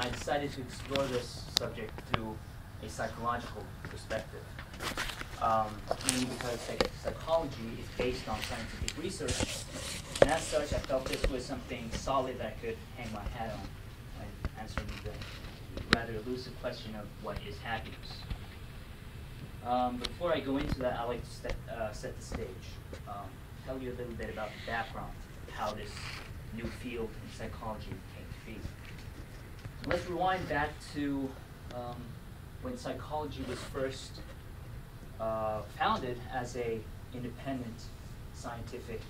I decided to explore this subject through a psychological perspective. Mainly because psychology is based on scientific research, and as such, I felt this was something solid that I could hang my hat on when answering the rather elusive question of what is happiness. But before I go into that, I'd like to set the stage, tell you a little bit about the background, how this new field in psychology came to be. So let's rewind back to when psychology was first founded as a independent scientific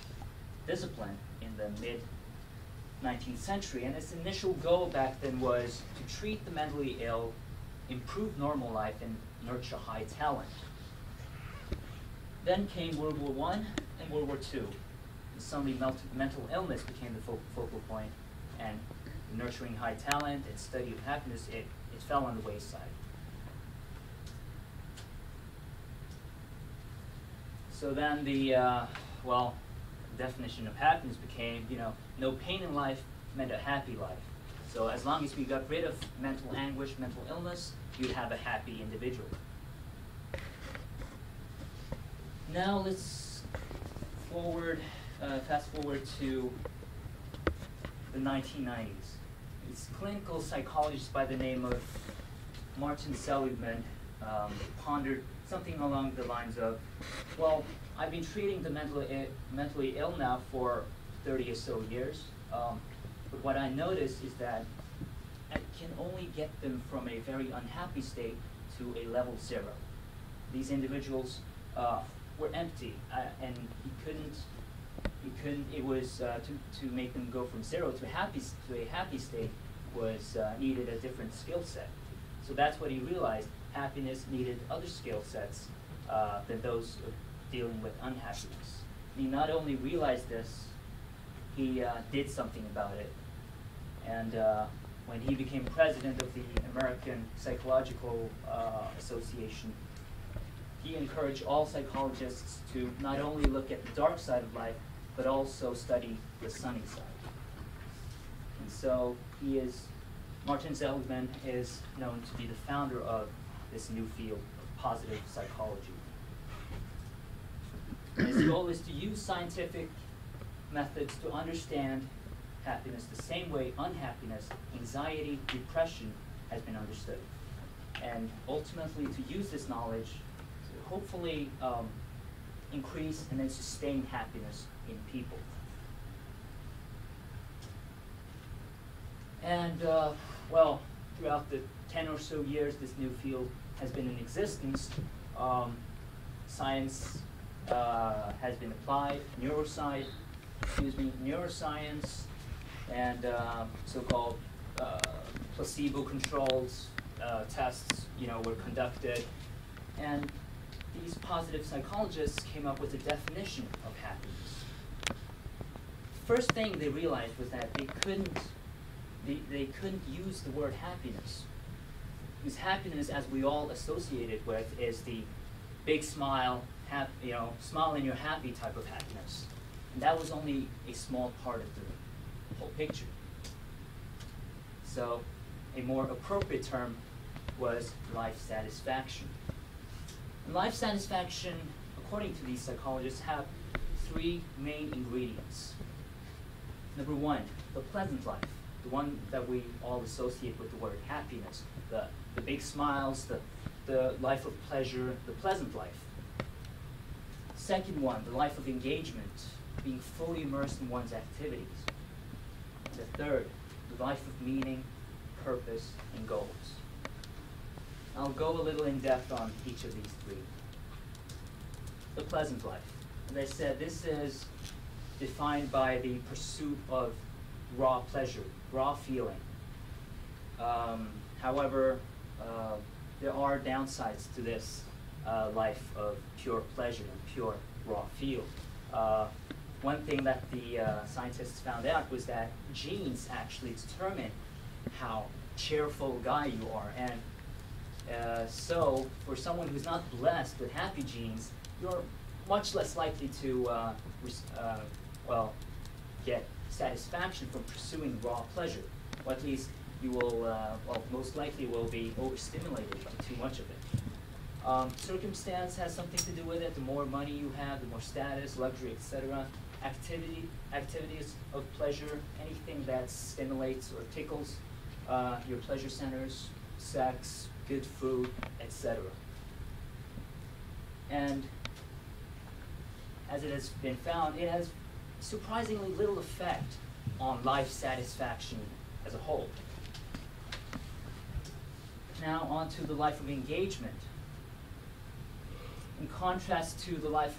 discipline in the mid-19th century. And its initial goal back then was to treat the mentally ill, improve normal life, and nurture high talent. Then came World War I and World War II. And suddenly mental illness became the focal point, and nurturing high talent and study of happiness, it fell on the wayside. So then the definition of happiness became, no pain in life meant a happy life. So as long as we got rid of mental anguish, mental illness, you'd have a happy individual. Now let's fast forward to the 1990s. This clinical psychologist by the name of Martin Seligman pondered something along the lines of, well, I've been treating the mentally ill now for 30 or so years, but what I noticed is that I can only get them from a very unhappy state to a level 0. These individuals were empty, and it was to make them go from 0 to a happy state was needed a different skill set. So that's what he realized. Happiness needed other skill sets than those dealing with unhappiness. He not only realized this, he did something about it. And when he became president of the American Psychological Association, he encouraged all psychologists to not only look at the dark side of life, but also study the sunny side. And so Martin Seligman is known to be the founder of this new field of positive psychology. And his goal is to use scientific methods to understand happiness the same way unhappiness, anxiety, depression has been understood. And ultimately to use this knowledge to hopefully increase and then sustain happiness in people. And throughout the 10 or so years this new field has been in existence, science has been applied, neuroscience and so-called placebo-controlled tests, were conducted, and these positive psychologists came up with a definition of happiness. First thing they realized was that they couldn't use the word happiness, because happiness, as we all associate it with, is the big smile, smile and you're happy type of happiness. And that was only a small part of the whole picture. So a more appropriate term was life satisfaction. And life satisfaction, according to these psychologists, have 3 main ingredients. Number 1, the pleasant life, the one that we all associate with the word happiness, the big smiles, the life of pleasure, the pleasant life. Second one, the life of engagement, being fully immersed in one's activities. The third, the life of meaning, purpose, and goals. I'll go a little in depth on each of these 3. The pleasant life. As I said, this is defined by the pursuit of raw pleasure, raw feeling. However, there are downsides to this life of pure pleasure and pure raw feel. One thing that the scientists found out was that genes actually determine how cheerful a guy you are. And so for someone who's not blessed with happy genes, you're much less likely to get satisfaction from pursuing raw pleasure. Or at least you will, well, most likely will be overstimulated by too much of it. Circumstance has something to do with it. The more money you have, the more status, luxury, etc. Activities of pleasure, anything that stimulates or tickles your pleasure centers, sex, good food, etc. And as it has been found, it has surprisingly little effect on life satisfaction as a whole. Now on to the life of engagement. In contrast to the life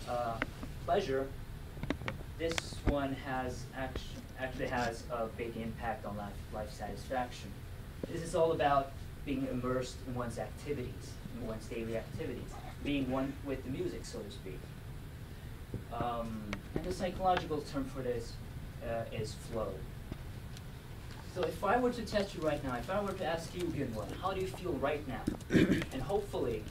of pleasure, this one actually has a big impact on life satisfaction. This is all about being immersed in one's activities, in one's daily activities, being one with the music, so to speak. And the psychological term for this is flow. So if I were to test you right now, if I were to ask you, Gunwon, how do you feel right now? And hopefully,